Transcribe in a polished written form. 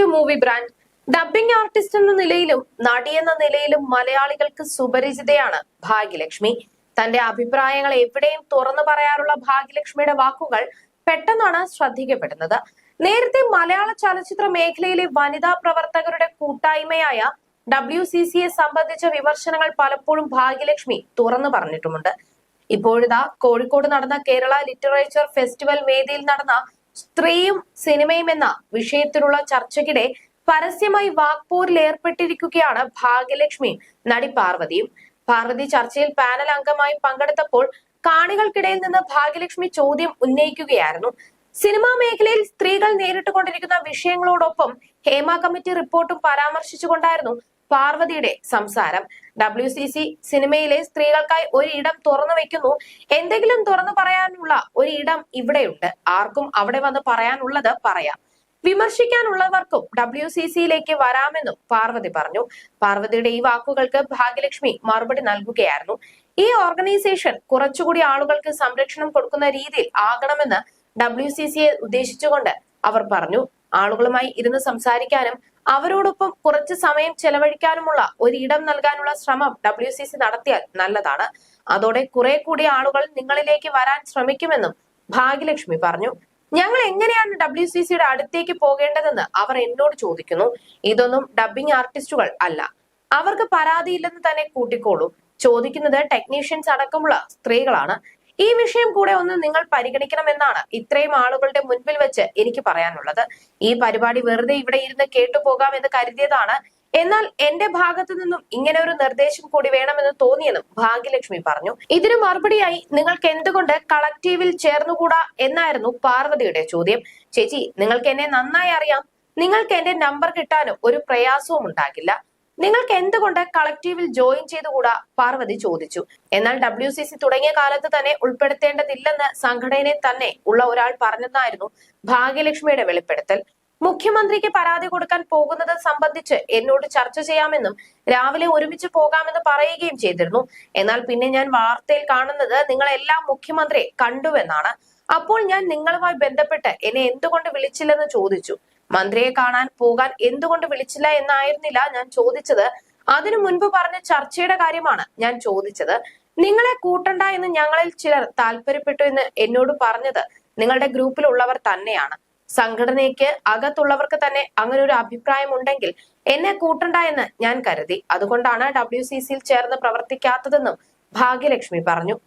To movie brand. Dubbing artist എന്ന നിലയിലും നടി എന്ന നിലയിലും മലയാളികൾക്ക് സുപരിചിതയാണ് ഭാഗ്യലക്ഷ്മി. തന്റെ അഭിപ്രായങ്ങൾ എവിടെയും തുറന്നു പറയാറുള്ള ഭാഗ്യലക്ഷ്മിയുടെ വാക്കുകൾ പെട്ടെന്നാണ് ശ്രദ്ധിക്കപ്പെടുന്നത്. നേരത്തെ മലയാള ചലച്ചിത്ര മേഖലയിലെ വനിതാ പ്രവർത്തകരുടെ കൂട്ടായ്മയായ WCCയെ സംബന്ധിച്ച വിമർശനങ്ങൾ പലപ്പോഴും ഭാഗ്യലക്ഷ്മി തുറന്നു പറഞ്ഞിട്ടുമുണ്ട്. ഇപ്പോഴിതാ കോഴിക്കോട് നടന്ന കേരള ലിറ്ററേച്ചർ ഫെസ്റ്റിവൽ വേദിയിൽ നടന്ന സ്ത്രീയും സിനിമയും എന്ന വിഷയത്തിലുള്ള ചർച്ചയ്ക്കിടെ പരസ്യമായി വാക്പോരിൽ ഏർപ്പെട്ടിരിക്കുകയാണ് ഭാഗ്യലക്ഷ്മിയും നടി പാർവതിയും. പാർവതി ചർച്ചയിൽ പാനൽ അംഗമായി പങ്കെടുത്തപ്പോൾ കാണികൾക്കിടയിൽ നിന്ന് ഭാഗ്യലക്ഷ്മി ചോദ്യം ഉന്നയിക്കുകയായിരുന്നു. സിനിമാ മേഖലയിൽ സ്ത്രീകൾ നേരിട്ടുകൊണ്ടിരിക്കുന്ന വിഷയങ്ങളോടൊപ്പം ഹേമ കമ്മിറ്റി റിപ്പോർട്ടും പരാമർശിച്ചുകൊണ്ടായിരുന്നു പാർവതിയുടെ സംസാരം. WCC സിനിമയിലെ സ്ത്രീകൾക്കായി ഒരു ഇടം തുറന്നു വെക്കുന്നു. എന്തെങ്കിലും തുറന്നു പറയാനുള്ള ഒരു ഇടം ഇവിടെയുണ്ട്. ആർക്കും അവിടെ വന്ന് പറയാനുള്ളത് പറയാം. വിമർശിക്കാനുള്ളവർക്കും WCCയിലേക്ക് വരാമെന്നും പാർവതി പറഞ്ഞു. പാർവതിയുടെ ഈ വാക്കുകൾക്ക് ഭാഗ്യലക്ഷ്മി മറുപടി നൽകുകയായിരുന്നു. ഈ ഓർഗനൈസേഷൻ കുറച്ചുകൂടി ആളുകൾക്ക് സംരക്ഷണം കൊടുക്കുന്ന രീതിയിൽ ആകണമെന്ന് WCCയെ ഉദ്ദേശിച്ചുകൊണ്ട് അവർ പറഞ്ഞു. ആളുകളുമായി ഇരുന്ന് സംസാരിക്കാനും അവരോടൊപ്പം കുറച്ച് സമയം ചെലവഴിക്കാനുമുള്ള ഒരു ഇടം നൽകാനുള്ള ശ്രമം WCC നടത്തിയാൽ നല്ലതാണ്. അതോടെ കുറെ കൂടി ആളുകൾ നിങ്ങളിലേക്ക് വരാൻ ശ്രമിക്കുമെന്നും ഭാഗ്യലക്ഷ്മി പറഞ്ഞു. ഞങ്ങൾ എങ്ങനെയാണ് WCCയുടെ അടുത്തേക്ക് പോകേണ്ടതെന്ന് അവർ എന്നോട് ചോദിക്കുന്നു. ഇതൊന്നും ഡബ്ബിംഗ് ആർട്ടിസ്റ്റുകൾ അല്ല. അവർക്ക് പരാതിയില്ലെന്ന് തന്നെ കൂട്ടിക്കോളൂ. ചോദിക്കുന്നത് ടെക്നീഷ്യൻസ് അടക്കമുള്ള സ്ത്രീകളാണ്. ഈ വിഷയം കൂടെ ഒന്ന് നിങ്ങൾ പരിഗണിക്കണമെന്നാണ് ഇത്രയും ആളുകളുടെ മുൻപിൽ വെച്ച് എനിക്ക് പറയാനുള്ളത്. ഈ പരിപാടി വെറുതെ ഇവിടെ ഇരുന്ന് കേട്ടുപോകാം എന്ന് കരുതിയതാണ്. എന്നാൽ എന്റെ ഭാഗത്തു നിന്നും ഇങ്ങനെ ഒരു നിർദ്ദേശം കൂടി വേണമെന്ന് തോന്നിയെന്നും ഭാഗ്യലക്ഷ്മി പറഞ്ഞു. ഇതിനു മറുപടിയായി നിങ്ങൾക്ക് എന്തുകൊണ്ട് കളക്റ്റീവിൽ ചേർന്നുകൂടാ എന്നായിരുന്നു പാർവതിയുടെ ചോദ്യം. ചേച്ചി, നിങ്ങൾക്ക് എന്നെ നന്നായി അറിയാം. നിങ്ങൾക്ക് എന്റെ നമ്പർ കിട്ടാനും ഒരു പ്രയാസവും ഉണ്ടാകില്ല. നിങ്ങൾക്ക് എന്തുകൊണ്ട് കളക്റ്റീവിൽ ജോയിൻ ചെയ്തുകൂടാ? പാർവതി ചോദിച്ചു. എന്നാൽ WCC തുടങ്ങിയ കാലത്ത് തന്നെ ഉൾപ്പെടുത്തേണ്ടതില്ലെന്ന് സംഘടനയെ തന്നെ ഉള്ള ഒരാൾ പറഞ്ഞെന്നായിരുന്നു ഭാഗ്യലക്ഷ്മിയുടെ വെളിപ്പെടുത്തൽ. മുഖ്യമന്ത്രിക്ക് പരാതി കൊടുക്കാൻ പോകുന്നത് സംബന്ധിച്ച് എന്നോട് ചർച്ച ചെയ്യാമെന്നും രാവിലെ ഒരുമിച്ച് പോകാമെന്ന് പറയുകയും ചെയ്തിരുന്നു. എന്നാൽ പിന്നെ ഞാൻ വാർത്തയിൽ കാണുന്നത് നിങ്ങളെല്ലാം മുഖ്യമന്ത്രിയെ കണ്ടുവെന്നാണ്. അപ്പോൾ ഞാൻ നിങ്ങളുമായി ബന്ധപ്പെട്ട് എന്നെ എന്തുകൊണ്ട് വിളിച്ചില്ലെന്ന് ചോദിച്ചു. മന്ത്രിയെ കാണാൻ പോകാൻ എന്തുകൊണ്ട് വിളിച്ചില്ല എന്നായിരുന്നില്ല ഞാൻ ചോദിച്ചത്. അതിനു മുൻപ് പറഞ്ഞ ചർച്ചയുടെ കാര്യമാണ് ഞാൻ ചോദിച്ചത്. നിങ്ങളെ കൂട്ടണ്ട എന്ന് ഞങ്ങളിൽ ചിലർ താല്പര്യപ്പെട്ടു എന്ന് എന്നോട് പറഞ്ഞത് നിങ്ങളുടെ ഗ്രൂപ്പിലുള്ളവർ തന്നെയാണ്. സംഘടനയ്ക്ക് അകത്തുള്ളവർക്ക് തന്നെ അങ്ങനെ ഒരു അഭിപ്രായം ഉണ്ടെങ്കിൽ എന്നെ കൂട്ടണ്ട എന്ന് ഞാൻ കരുതി. അതുകൊണ്ടാണ് WCCയിൽ ചേർന്ന് പ്രവർത്തിക്കാത്തതെന്നും ഭാഗ്യലക്ഷ്മി പറഞ്ഞു.